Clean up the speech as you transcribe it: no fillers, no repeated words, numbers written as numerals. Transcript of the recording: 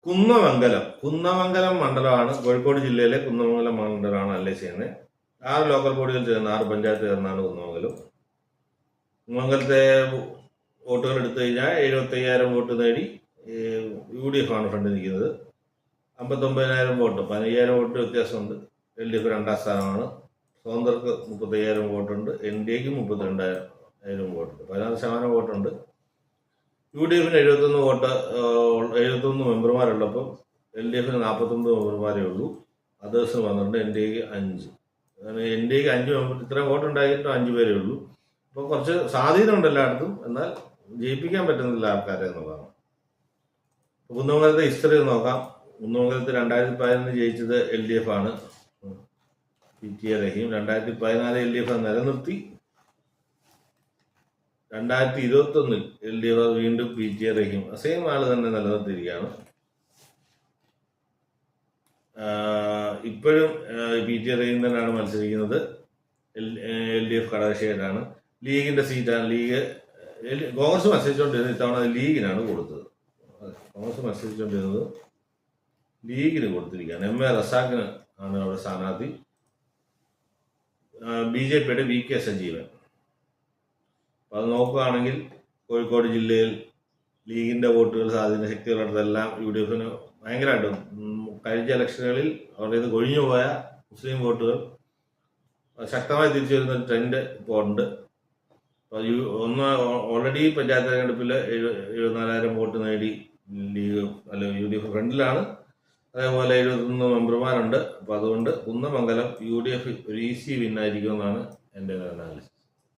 കുന്നമംഗലം മണ്ഡലമാണ് കോഴിക്കോട് ജില്ലയിലെ കുന്നമംഗലം മണ്ഡലമാണ് അല്ലേ ചെയ്യുന്നത്. 6 ലോക്കൽ ബോഡികൾ ചേർന്ന് 6 പഞ്ചായത്ത് ചേർന്നാണ് കുന്നമംഗലം. കുന്നമംഗലത്തെ വോട്ടുകൾ എടുത്തു കഴിഞ്ഞാൽ 75,000 വോട്ട് നേടി UDF ആണ് ഫ്രണ്ട് നിൽക്കുന്നത്. 59,000 വോട്ട്, 15,000 വോട്ട് വ്യത്യാസമുണ്ട്. LDF 2ാം സ്ഥാനമാണ്. സ്വതന്ത്രർക്ക് 35,000 വോട്ടുണ്ട്. NDAക്ക് 32,000 വോട്ടുണ്ട്. 16% വോട്ടുണ്ട്. UDFന് 71 വോട്ട്, 71 മെമ്പർമാരുള്ളപ്പോൾ LDFന് 49 മെമ്പർമാരേ ഉള്ളൂ. അതേഴ്സിന് 12, NDAക്ക് 5. NDAക്ക് 5 മെമ്പർ, ഇത്രയും വോട്ട് ഉണ്ടായിട്ടും 5 പേരേ ഉള്ളൂ. അപ്പോൾ കുറച്ച് സ്വാധീനം ഉണ്ട് എല്ലായിടത്തും, എന്നാൽ ജയിപ്പിക്കാൻ പറ്റുന്നില്ല ആൾക്കാരെ എന്നുള്ളതാണ്. കുന്നമംഗലത്തെ ഹിസ്റ്ററി നോക്കാം. കുന്നമംഗലത്ത് 2011 ജയിച്ചത് LDF ആണ്, PTA റഹീം. 2014 LDF നിലനിർത്തി. 2021 LDF വീണ്ടും PTA റഹീം, സെയിം ആള് തന്നെ നിലനിർത്തിയിരിക്കുകയാണ്. ഇപ്പോഴും PTA റഹീം തന്നെയാണ് മത്സരിക്കുന്നത്. LDF കടാശയായിട്ടാണ്. ലീഗിന്റെ സീറ്റാണ്. കോൺഗ്രസ് മത്സരിച്ചുകൊണ്ടിരുന്നത്, ഇത്തവണ ലീഗിനാണ് കൊടുത്തത്. കോൺഗ്രസ് മത്സരിച്ചുകൊണ്ടിരുന്നത് ലീഗിന് കൊടുത്തിരിക്കുകയാണ്. MA റസാഖിന് ആണ് അവിടെ സ്ഥാനാർത്ഥി. BJPയുടെ VK സജീവൻ. അപ്പം അത് നോക്കുകയാണെങ്കിൽ കോഴിക്കോട് ജില്ലയിൽ ലീഗിന്റെ വോട്ടുകൾ സ്വാധീന ശക്തികളുള്ളതെല്ലാം UDFന് ഭയങ്കരമായിട്ടും കഴിഞ്ഞ ഇലക്ഷനുകളിൽ അവരുടേത് കൊഴിഞ്ഞുപോയ മുസ്ലിം വോട്ടുകൾ ശക്തമായി തിരിച്ചു വരുന്ന ഒരു ട്രെൻഡ് ഇപ്പോൾ ഉണ്ട്. ഓൾറെഡി പഞ്ചായത്ത് തെരഞ്ഞെടുപ്പിൽ 74,000 വോട്ട് നേടി ലീഗ് UDF ഫ്രണ്ടിലാണ്. അതേപോലെ 71 മെമ്പർമാരുണ്ട്. അപ്പോൾ അതുകൊണ്ട് കുന്നമംഗലം UDF ഒരു ഈസി വിന്നായിരിക്കുമെന്നാണ് എൻ്റെ അനാലിസിസ്.